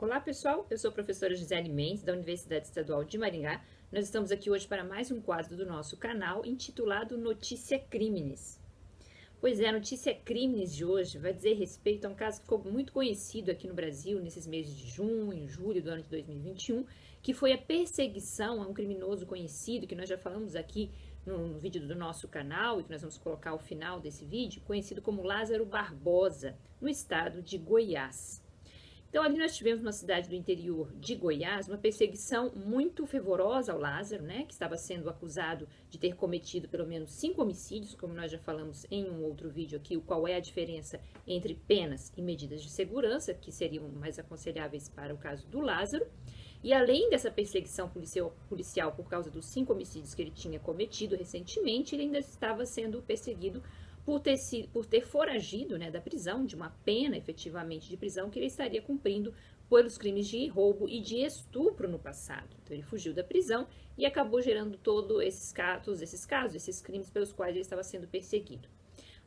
Olá pessoal, eu sou a professora Gisele Mendes da Universidade Estadual de Maringá. Nós estamos aqui hoje para mais um quadro do nosso canal intitulado Notícia Crimes. Pois é, a Notícia Crimes de hoje vai dizer respeito a um caso que ficou muito conhecido aqui no Brasil nesses meses de junho, julho do ano de 2021, que foi a perseguição a um criminoso conhecido, que nós já falamos aqui no vídeo do nosso canal e que nós vamos colocar ao final desse vídeo, conhecido como Lázaro Barbosa, no estado de Goiás. Então, ali nós tivemos uma cidade do interior de Goiás, uma perseguição muito fervorosa ao Lázaro, né, que estava sendo acusado de ter cometido pelo menos 5 homicídios, como nós já falamos em um outro vídeo aqui, o qual é a diferença entre penas e medidas de segurança, que seriam mais aconselháveis para o caso do Lázaro. E além dessa perseguição policial por causa dos 5 homicídios que ele tinha cometido recentemente, ele ainda estava sendo perseguido por ter foragido, né, da prisão, de uma pena efetivamente de prisão que ele estaria cumprindo pelos crimes de roubo e de estupro no passado. Então ele fugiu da prisão e acabou gerando todos esses casos, esses crimes pelos quais ele estava sendo perseguido.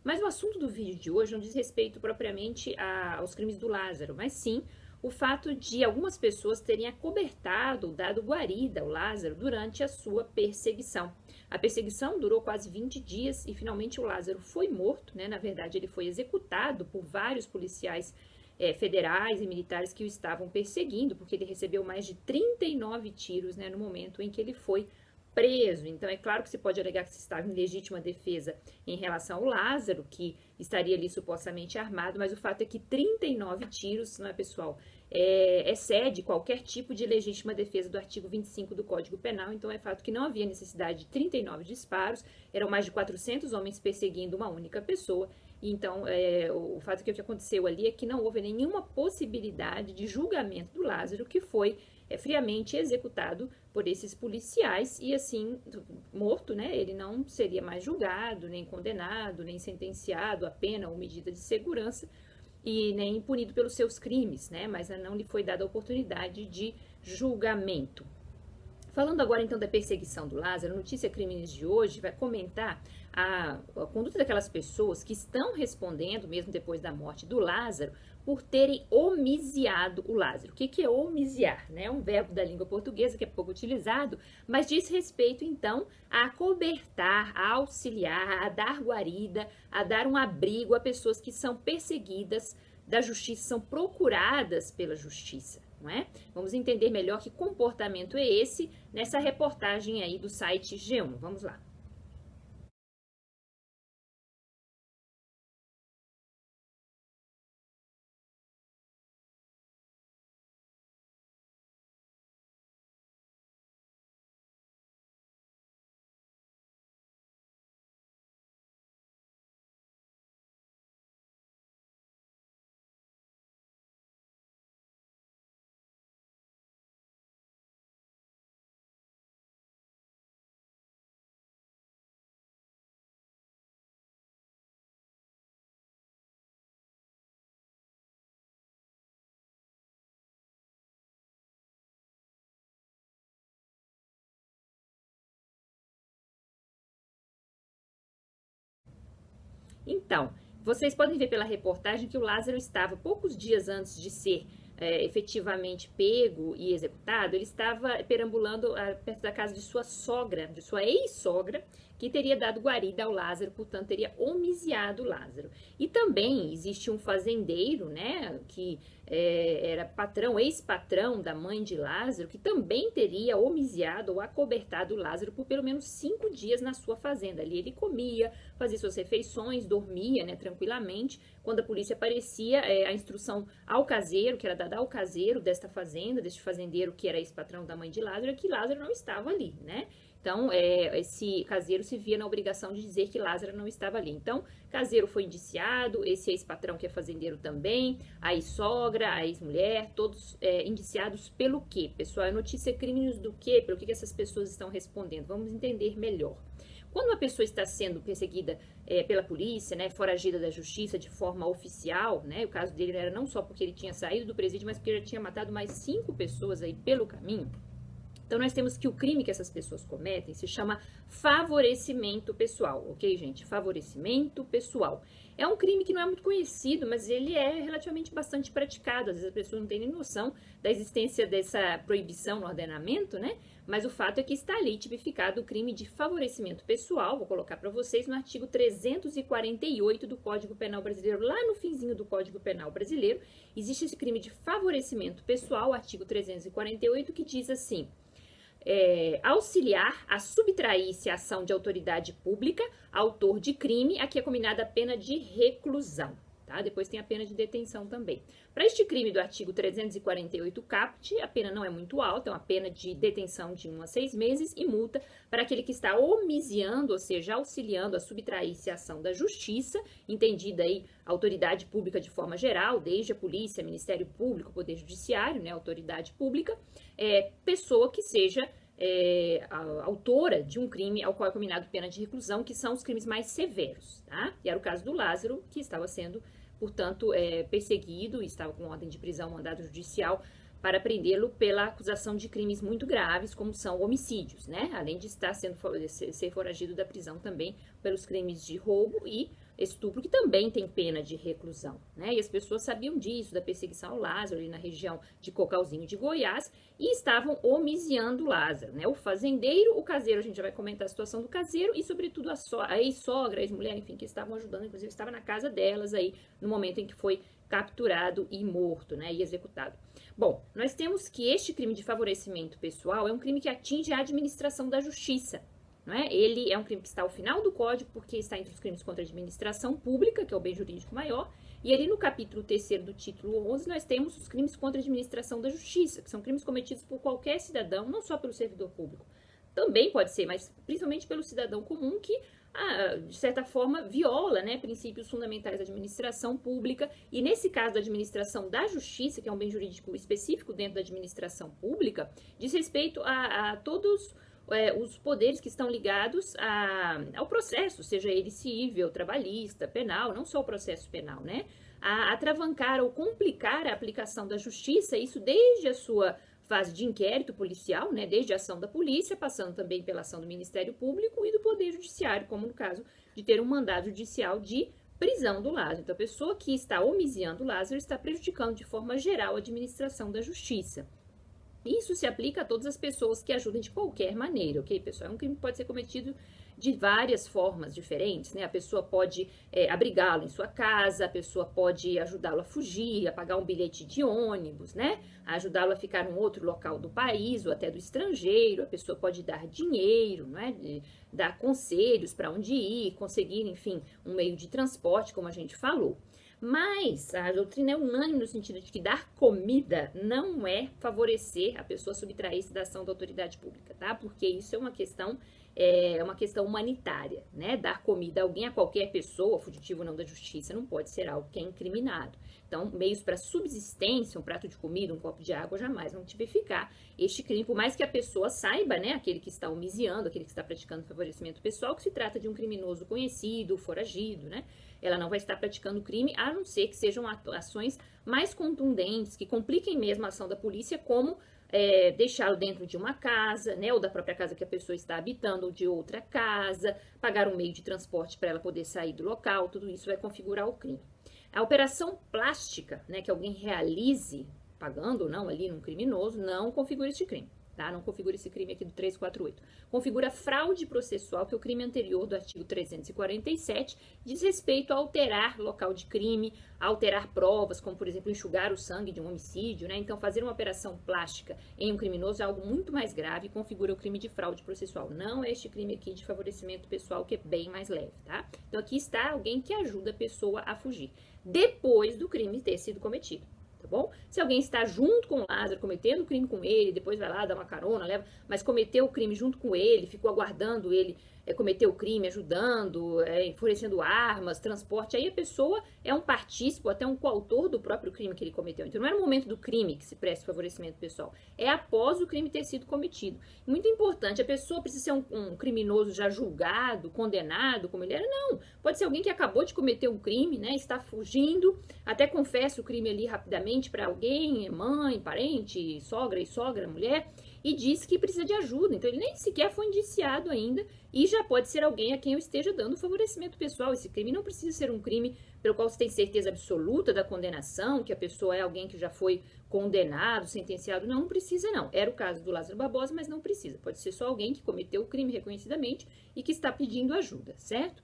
Mas o assunto do vídeo de hoje não diz respeito propriamente aos crimes do Lázaro, mas sim o fato de algumas pessoas terem acobertado, dado guarida ao Lázaro durante a sua perseguição. A perseguição durou quase 20 dias e finalmente o Lázaro foi morto, né? Na verdade, ele foi executado por vários policiais federais e militares que o estavam perseguindo, porque ele recebeu mais de 39 tiros, né, no momento em que ele foi preso. Então, é claro que se pode alegar que se estava em legítima defesa em relação ao Lázaro, que estaria ali supostamente armado, mas o fato é que 39 tiros, não é, pessoal, excede qualquer tipo de legítima defesa do artigo 25 do Código Penal. Então, é fato que não havia necessidade de 39 disparos, eram mais de 400 homens perseguindo uma única pessoa. Então, o fato que aconteceu ali é que não houve nenhuma possibilidade de julgamento do Lázaro, que foi friamente executado por esses policiais e assim, morto, né, ele não seria mais julgado, nem condenado, nem sentenciado a pena ou medida de segurança e nem punido pelos seus crimes, né, mas não lhe foi dada a oportunidade de julgamento. Falando agora então da perseguição do Lázaro, a Notícia Crimes de hoje vai comentar a conduta daquelas pessoas que estão respondendo, mesmo depois da morte do Lázaro, por terem homiciado o Lázaro. O que é homiciar? É um verbo da língua portuguesa que é pouco utilizado, mas diz respeito então a acobertar, a auxiliar, a dar guarida, a dar um abrigo a pessoas que são perseguidas da justiça, são procuradas pela justiça. Não é? Vamos entender melhor que comportamento é esse nessa reportagem aí do site G1. Vamos lá. Então, vocês podem ver pela reportagem que o Lázaro estava, poucos dias antes de ser efetivamente pego e executado, ele estava perambulando perto da casa de sua sogra, de sua ex-sogra, que teria dado guarida ao Lázaro, portanto, teria homiciado o Lázaro. E também existe um fazendeiro, né, que era patrão, ex-patrão da mãe de Lázaro, que também teria homiciado ou acobertado o Lázaro por pelo menos 5 dias na sua fazenda. Ali ele comia, fazia suas refeições, dormia, né, tranquilamente. Quando a polícia aparecia, a instrução ao caseiro, que era dada ao caseiro desta fazenda, deste fazendeiro que era ex-patrão da mãe de Lázaro, é que Lázaro não estava ali, né? Então, esse caseiro se via na obrigação de dizer que Lázaro não estava ali. Então, caseiro foi indiciado, esse ex-patrão que é fazendeiro também, a ex-sogra, a ex-mulher, todos indiciados pelo quê? Pessoal, é notícia crimes do quê? Pelo que essas pessoas estão respondendo? Vamos entender melhor. Quando uma pessoa está sendo perseguida pela polícia, né, foragida da justiça de forma oficial, né, o caso dele era não só porque ele tinha saído do presídio, mas porque ele já tinha matado mais 5 pessoas aí pelo caminho. Então, nós temos que o crime que essas pessoas cometem se chama favorecimento pessoal, ok, gente? Favorecimento pessoal. É um crime que não é muito conhecido, mas ele é relativamente bastante praticado. Às vezes a pessoa não tem nem noção da existência dessa proibição no ordenamento, né? Mas o fato é que está ali tipificado o crime de favorecimento pessoal, vou colocar para vocês, no artigo 348 do Código Penal Brasileiro, lá no finzinho do Código Penal Brasileiro, existe esse crime de favorecimento pessoal, artigo 348, que diz assim: auxiliar a subtrair-se a ação de autoridade pública, autor de crime, a que é combinada a pena de reclusão. Tá? Depois tem a pena de detenção também. Para este crime do artigo 348 caput, a pena não é muito alta, é uma pena de detenção de 1 a 6 meses e multa para aquele que está omisiando, ou seja, auxiliando a subtrair-se a ação da justiça, entendida aí autoridade pública de forma geral, desde a polícia, Ministério Público, Poder Judiciário, né, autoridade pública, pessoa que seja a autora de um crime ao qual é combinado pena de reclusão, que são os crimes mais severos, tá? E era o caso do Lázaro, que estava sendo, portanto, perseguido, estava com ordem de prisão, mandado judicial, para prendê-lo pela acusação de crimes muito graves, como são homicídios, né? Além de estar ser foragido da prisão também pelos crimes de roubo e estupro, que também tem pena de reclusão, né? E as pessoas sabiam disso, da perseguição ao Lázaro, ali na região de Cocalzinho de Goiás, e estavam omisiando Lázaro, né? O fazendeiro, o caseiro, a gente já vai comentar a situação do caseiro, e sobretudo a ex-sogra, a ex-mulher, enfim, que estavam ajudando, inclusive estava na casa delas aí, no momento em que foi capturado e morto, né? E executado. Bom, nós temos que este crime de favorecimento pessoal é um crime que atinge a administração da justiça. Não é? Ele é um crime que está ao final do Código, porque está entre os crimes contra a administração pública, que é o bem jurídico maior, e ali no capítulo 3º do título 11, nós temos os crimes contra a administração da justiça, que são crimes cometidos por qualquer cidadão, não só pelo servidor público. Também pode ser, mas principalmente pelo cidadão comum que, de certa forma, viola, né, princípios fundamentais da administração pública, e nesse caso da administração da justiça, que é um bem jurídico específico dentro da administração pública, diz respeito a todos os poderes que estão ligados ao processo, seja ele civil, trabalhista, penal, não só o processo penal, né? A atravancar ou complicar a aplicação da justiça, isso desde a sua fase de inquérito policial, né? Desde a ação da polícia, passando também pela ação do Ministério Público e do Poder Judiciário, como no caso de ter um mandado judicial de prisão do Lázaro. Então, a pessoa que está omisiando o Lázaro está prejudicando de forma geral a administração da justiça. Isso se aplica a todas as pessoas que ajudem de qualquer maneira, ok, pessoal? É um crime que pode ser cometido de várias formas diferentes, né? A pessoa pode abrigá-lo em sua casa, a pessoa pode ajudá-lo a fugir, a pagar um bilhete de ônibus, né? A ajudá-lo a ficar em outro local do país ou até do estrangeiro, a pessoa pode dar dinheiro, né? Dar conselhos para onde ir, conseguir, enfim, um meio de transporte, como a gente falou. Mas a doutrina é unânime no sentido de que dar comida não é favorecer a pessoa subtrair-se da ação da autoridade pública, tá? Porque isso é uma questão humanitária, né? Dar comida a alguém, a qualquer pessoa, fugitivo ou não da justiça, não pode ser algo que é incriminado. Então, meios para subsistência, um prato de comida, um copo de água, jamais vão tipificar este crime, por mais que a pessoa saiba, né? Aquele que está homiciando, aquele que está praticando favorecimento pessoal, que se trata de um criminoso conhecido, foragido, né? Ela não vai estar praticando crime, a não ser que sejam ações mais contundentes, que compliquem mesmo a ação da polícia, como deixá-lo dentro de uma casa, né, ou da própria casa que a pessoa está habitando, ou de outra casa, pagar um meio de transporte para ela poder sair do local, tudo isso vai configurar o crime. A operação plástica, né, que alguém realize, pagando ou não ali num criminoso, não configura este crime. Tá? Não configura esse crime aqui do 348. Configura fraude processual, que é o crime anterior do artigo 347, diz respeito a alterar local de crime, a alterar provas, como, por exemplo, enxugar o sangue de um homicídio, né? Então, fazer uma operação plástica em um criminoso é algo muito mais grave e configura o crime de fraude processual. Não é este crime aqui de favorecimento pessoal, que é bem mais leve, tá? Então, aqui está alguém que ajuda a pessoa a fugir, depois do crime ter sido cometido. Tá bom? Se alguém está junto com o Lázaro, cometendo o crime com ele, depois vai lá, dá uma carona, leva, mas cometeu o crime junto com ele, ficou aguardando ele cometer o crime, ajudando, fornecendo armas, transporte, aí a pessoa é um partícipe, até um coautor do próprio crime que ele cometeu. Então não é no momento do crime que se presta favorecimento pessoal, é após o crime ter sido cometido. Muito importante, a pessoa precisa ser um criminoso já julgado, condenado, como ele era? Não, pode ser alguém que acabou de cometer um crime, né, está fugindo, até confessa o crime ali rapidamente para alguém, mãe, parente, sogra e sogra, mulher, e diz que precisa de ajuda. Então, ele nem sequer foi indiciado ainda e já pode ser alguém a quem eu esteja dando favorecimento pessoal. Esse crime não precisa ser um crime pelo qual você tem certeza absoluta da condenação, que a pessoa é alguém que já foi condenado, sentenciado. Não, não precisa não. Era o caso do Lázaro Barbosa, mas não precisa. Pode ser só alguém que cometeu o crime reconhecidamente e que está pedindo ajuda, certo?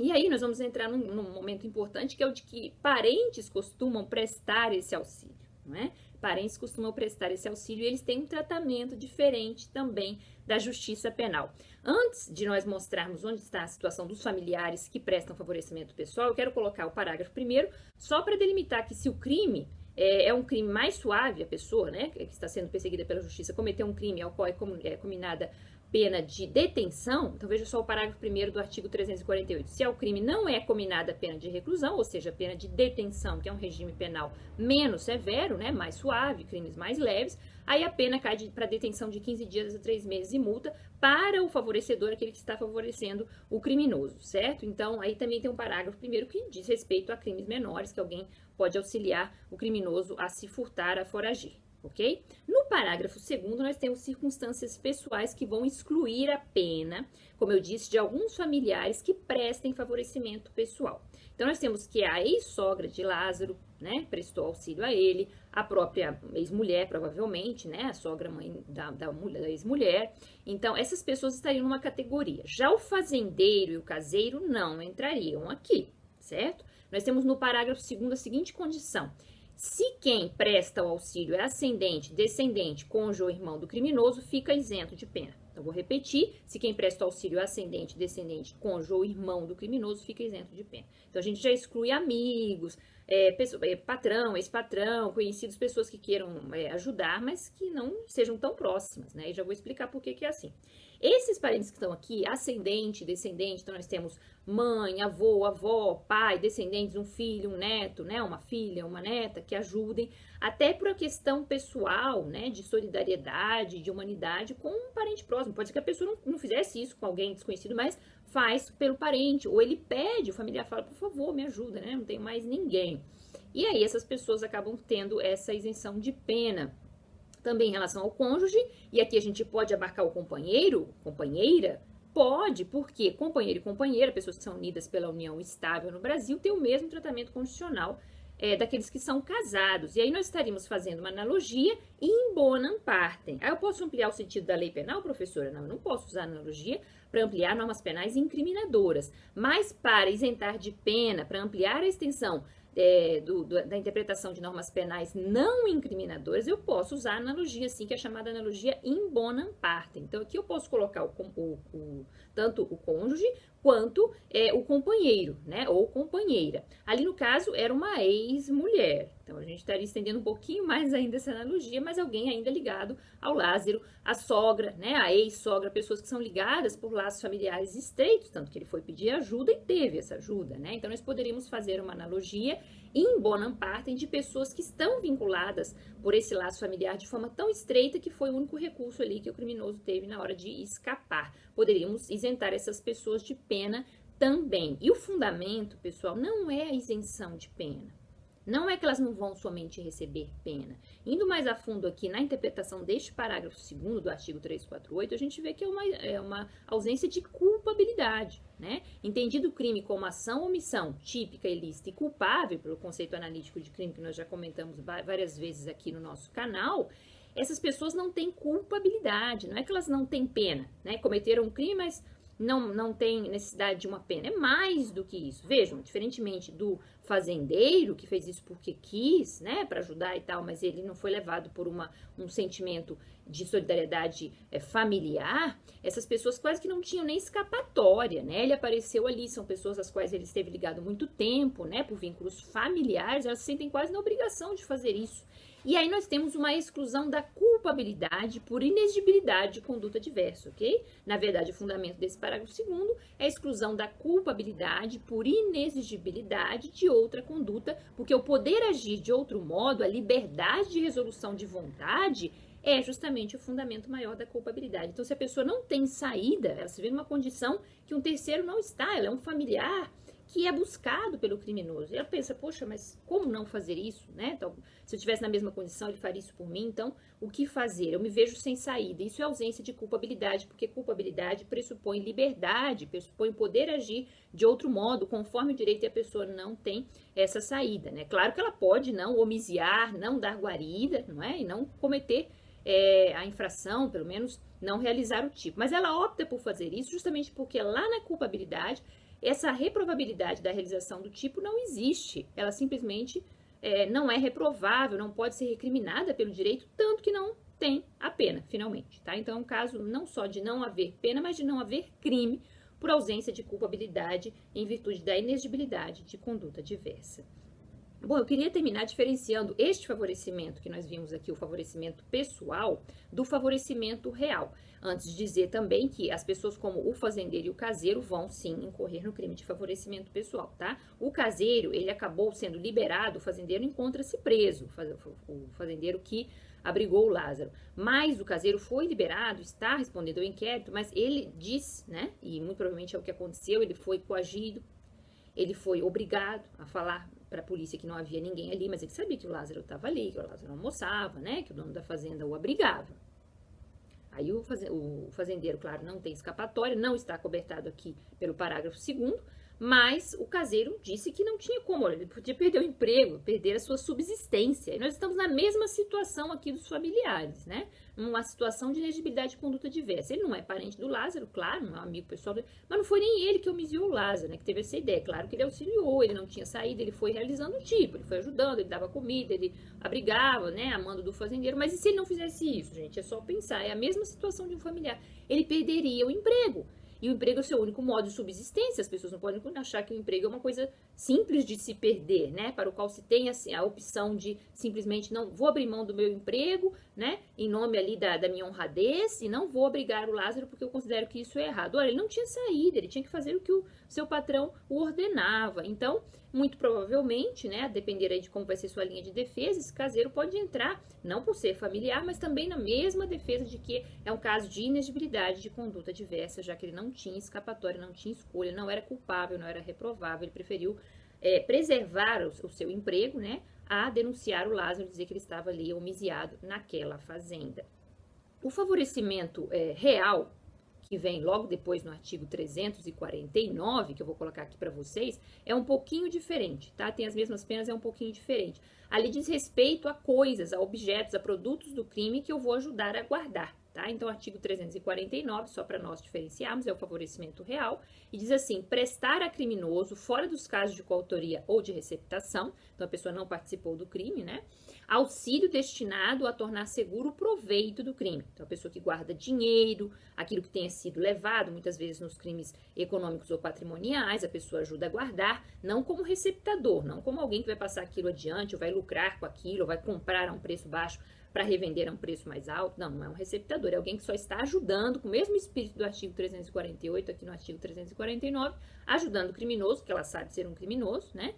E aí nós vamos entrar num momento importante, que é o de que parentes costumam prestar esse auxílio, não é? Parentes costumam prestar esse auxílio e eles têm um tratamento diferente também da justiça penal. Antes de nós mostrarmos onde está a situação dos familiares que prestam favorecimento pessoal, eu quero colocar o parágrafo primeiro, só para delimitar que se o crime é um crime mais suave, a pessoa, né, que está sendo perseguida pela justiça, cometeu um crime ao qual é combinada pena de detenção, então veja só o parágrafo 1º do artigo 348. Se ao crime não é combinada a pena de reclusão, ou seja, a pena de detenção, que é um regime penal menos severo, né, mais suave, crimes mais leves, aí a pena cai para detenção de 15 dias a 3 meses e multa para o favorecedor, aquele que está favorecendo o criminoso, certo? Então, aí também tem um parágrafo 1º que diz respeito a crimes menores, que alguém pode auxiliar o criminoso a se furtar, a foragir. Ok? No parágrafo 2º, nós temos circunstâncias pessoais que vão excluir a pena, como eu disse, de alguns familiares que prestem favorecimento pessoal. Então, nós temos que a ex-sogra de Lázaro, né, prestou auxílio a ele, a própria ex-mulher, provavelmente, né, a sogra mãe da ex-mulher. Então, essas pessoas estariam numa categoria. Já o fazendeiro e o caseiro não entrariam aqui, certo? Nós temos no parágrafo 2º a seguinte condição: se quem presta o auxílio é ascendente, descendente, cônjuge ou irmão do criminoso, fica isento de pena. Então, vou repetir: se quem presta o auxílio é ascendente, descendente, cônjuge ou irmão do criminoso, fica isento de pena. Então, a gente já exclui amigos, patrão, ex-patrão, conhecidos, pessoas que queiram ajudar, mas que não sejam tão próximas, né? E já vou explicar por que é assim. Esses parentes que estão aqui, ascendente, descendente, então nós temos mãe, avô, avó, pai, descendentes, um filho, um neto, né, uma filha, uma neta, que ajudem, até por uma questão pessoal, né, de solidariedade, de humanidade com um parente próximo. Pode ser que a pessoa não fizesse isso com alguém desconhecido, mas faz pelo parente, ou ele pede, o familiar fala, por favor, me ajuda, né, não tenho mais ninguém. E aí essas pessoas acabam tendo essa isenção de pena. Também em relação ao cônjuge, e aqui a gente pode abarcar o companheiro, companheira, pode, porque companheiro e companheira, pessoas que são unidas pela união estável no Brasil, têm o mesmo tratamento constitucional daqueles que são casados. E aí nós estaríamos fazendo uma analogia in bonam partem. Aí eu posso ampliar o sentido da lei penal, professora? Não, eu não posso usar analogia para ampliar normas penais incriminadoras, mas para isentar de pena, para ampliar a extensão da interpretação de normas penais não incriminadoras, eu posso usar a analogia, assim, que é chamada analogia in bonam partem. Então, aqui eu posso colocar tanto o cônjuge quanto o companheiro, né, ou companheira. Ali, no caso, era uma ex-mulher. Então, a gente estaria estendendo um pouquinho mais ainda essa analogia, mas alguém ainda ligado ao Lázaro, a sogra, né, a ex-sogra, pessoas que são ligadas por laços familiares estreitos, tanto que ele foi pedir ajuda e teve essa ajuda, né? Então, nós poderíamos fazer uma analogia in bonam partem de pessoas que estão vinculadas por esse laço familiar de forma tão estreita que foi o único recurso ali que o criminoso teve na hora de escapar. Poderíamos isentar essas pessoas de pena também. E o fundamento, pessoal, não é a isenção de pena. Não é que elas não vão somente receber pena. Indo mais a fundo aqui na interpretação deste parágrafo 2º do artigo 348, a gente vê que é uma ausência de culpabilidade, né? Entendido o crime como ação ou omissão típica, ilícita e culpável, pelo conceito analítico de crime que nós já comentamos várias vezes aqui no nosso canal, essas pessoas não têm culpabilidade, não é que elas não têm pena, né? Cometeram um crime, mas não tem necessidade de uma pena. É mais do que isso. Vejam, diferentemente do fazendeiro, que fez isso porque quis, né, para ajudar e tal, mas ele não foi levado por um sentimento de solidariedade familiar, essas pessoas quase que não tinham nem escapatória, né? Ele apareceu ali, são pessoas às quais ele esteve ligado há muito tempo, né, por vínculos familiares, elas se sentem quase na obrigação de fazer isso. E aí nós temos uma exclusão da culpabilidade por inexigibilidade de conduta diversa, ok? Na verdade, o fundamento desse parágrafo 2º é a exclusão da culpabilidade por inexigibilidade de outra conduta, porque o poder agir de outro modo, a liberdade de resolução de vontade, é justamente o fundamento maior da culpabilidade. Então, se a pessoa não tem saída, ela se vê numa condição que um terceiro não está, ela é um familiar que é buscado pelo criminoso. E ela pensa, poxa, mas como não fazer isso, né? Então, se eu estivesse na mesma condição, ele faria isso por mim. Então, o que fazer? Eu me vejo sem saída. Isso é ausência de culpabilidade, porque culpabilidade pressupõe liberdade, pressupõe poder agir de outro modo, conforme o direito, e a pessoa não tem essa saída, né? Claro que ela pode não homiciar, não dar guarida, não é? E não cometer a infração, pelo menos não realizar o tipo. Mas ela opta por fazer isso justamente porque lá na culpabilidade, essa reprovabilidade da realização do tipo não existe. Ela simplesmente não é reprovável, não pode ser recriminada pelo direito, tanto que não tem a pena, finalmente, tá? Então é um caso não só de não haver pena, mas de não haver crime por ausência de culpabilidade em virtude da inexigibilidade de conduta diversa. Bom, eu queria terminar diferenciando este favorecimento que nós vimos aqui, o favorecimento pessoal, do favorecimento real. Antes de dizer também que as pessoas como o fazendeiro e o caseiro vão sim incorrer no crime de favorecimento pessoal, tá? O caseiro, ele acabou sendo liberado, o fazendeiro encontra-se preso, o fazendeiro que abrigou o Lázaro. Mas o caseiro foi liberado, está respondendo ao inquérito, mas ele diz, né? E muito provavelmente é o que aconteceu, ele foi coagido, ele foi obrigado a falar para a polícia que não havia ninguém ali, mas ele sabia que o Lázaro estava ali, que o Lázaro almoçava, né? Que o dono da fazenda o abrigava. Aí o fazendeiro, claro, não tem escapatória, não está cobertado aqui pelo parágrafo 2º, mas o caseiro disse que não tinha como, ele podia perder o emprego, perder a sua subsistência. E nós estamos na mesma situação aqui dos familiares, né? Uma situação de inexigibilidade de conduta diversa. Ele não é parente do Lázaro, claro, não é um amigo pessoal dele, mas não foi nem ele que homiciou o Lázaro, né? Que teve essa ideia. Claro que ele auxiliou, ele não tinha saído, ele foi realizando o tipo, ele foi ajudando, ele dava comida, ele abrigava, né? A mando do fazendeiro. Mas e se ele não fizesse isso, gente? É só pensar, é a mesma situação de um familiar. Ele perderia o emprego. E o emprego é o seu único modo de subsistência. As pessoas não podem achar que o emprego é uma coisa simples de se perder, né? Para o qual se tem assim, a opção de simplesmente não vou abrir mão do meu emprego, né? Em nome ali da minha honradez, e não vou obrigar o Lázaro porque eu considero que isso é errado. Olha, ele não tinha saída, ele tinha que fazer o que o seu patrão o ordenava. Então, muito provavelmente, né, a depender aí de como vai ser sua linha de defesa, esse caseiro pode entrar, não por ser familiar, mas também na mesma defesa de que é um caso de inexigibilidade de conduta diversa, já que ele não tinha escapatória, não tinha escolha, não era culpável, não era reprovável, ele preferiu preservar o seu emprego, né, a denunciar o Lázaro, dizer que ele estava ali homiciado naquela fazenda. O favorecimento real, que vem logo depois no artigo 349, que eu vou colocar aqui para vocês, é um pouquinho diferente, tá? Tem as mesmas penas, é um pouquinho diferente. Ali diz respeito a coisas, a objetos, a produtos do crime que eu vou ajudar a guardar, tá? Então, artigo 349, só para nós diferenciarmos, é o favorecimento real, e diz assim, prestar a criminoso, fora dos casos de coautoria ou de receptação, então a pessoa não participou do crime, né? Auxílio destinado a tornar seguro o proveito do crime. Então, a pessoa que guarda dinheiro, aquilo que tenha sido levado, muitas vezes nos crimes econômicos ou patrimoniais, a pessoa ajuda a guardar, não como receptador, não como alguém que vai passar aquilo adiante, ou vai lucrar com aquilo, ou vai comprar a um preço baixo para revender a um preço mais alto. Não, não é um receptador, é alguém que só está ajudando, com o mesmo espírito do artigo 348, aqui no artigo 349, ajudando o criminoso, que ela sabe ser um criminoso, né?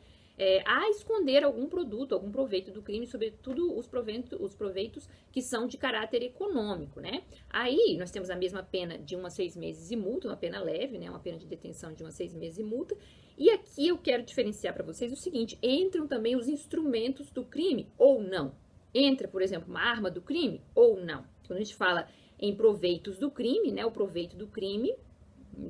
A esconder algum produto, algum proveito do crime, sobretudo os proveitos que são de caráter econômico, né? Aí nós temos a mesma pena de 1 a 6 meses e multa, uma pena leve, né? Uma pena de detenção de 1 a 6 meses e multa. E aqui eu quero diferenciar para vocês o seguinte, entram também os instrumentos do crime ou não? Entra, por exemplo, uma arma do crime ou não? Quando a gente fala em proveitos do crime, né? O proveito do crime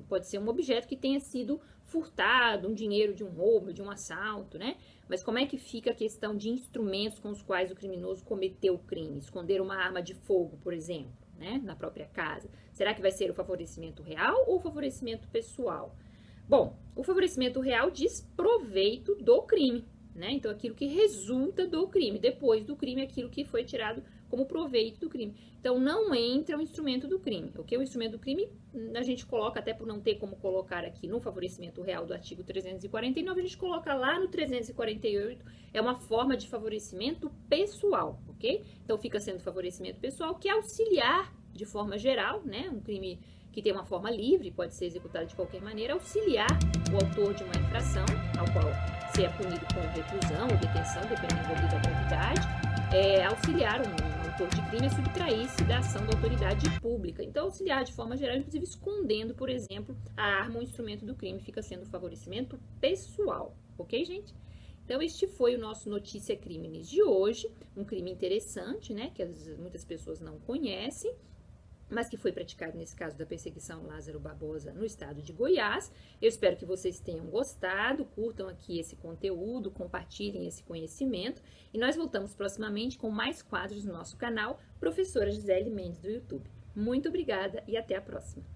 pode ser um objeto que tenha sido furtado, um dinheiro de um roubo, de um assalto, né? Mas como é que fica a questão de instrumentos com os quais o criminoso cometeu o crime? Esconder uma arma de fogo, por exemplo, né? Na própria casa. Será que vai ser o favorecimento real ou o favorecimento pessoal? Bom, o favorecimento real diz proveito do crime, né? Então, aquilo que resulta do crime. Depois do crime, aquilo que foi tirado como proveito do crime. Então, não entra o instrumento do crime. O que é o instrumento do crime? A gente coloca, até por não ter como colocar aqui no favorecimento real do artigo 349, a gente coloca lá no 348, é uma forma de favorecimento pessoal, ok? Então, fica sendo favorecimento pessoal, que é auxiliar de forma geral, né? Um crime que tem uma forma livre, pode ser executado de qualquer maneira, auxiliar o autor de uma infração, ao qual se é punido com reclusão ou detenção, dependendo da gravidade, auxiliar um autor de crime a subtrair-se da ação da autoridade pública. Então, auxiliar de forma geral, inclusive escondendo, por exemplo, a arma ou instrumento do crime, fica sendo favorecimento pessoal. Ok, gente? Então, este foi o nosso Notícia Crimes de hoje. Um crime interessante, né? Que muitas pessoas não conhecem, mas que foi praticado nesse caso da perseguição Lázaro Barbosa no estado de Goiás. Eu espero que vocês tenham gostado, curtam aqui esse conteúdo, compartilhem esse conhecimento e nós voltamos proximamente com mais quadros no nosso canal, Professora Gisele Mendes do YouTube. Muito obrigada e até a próxima!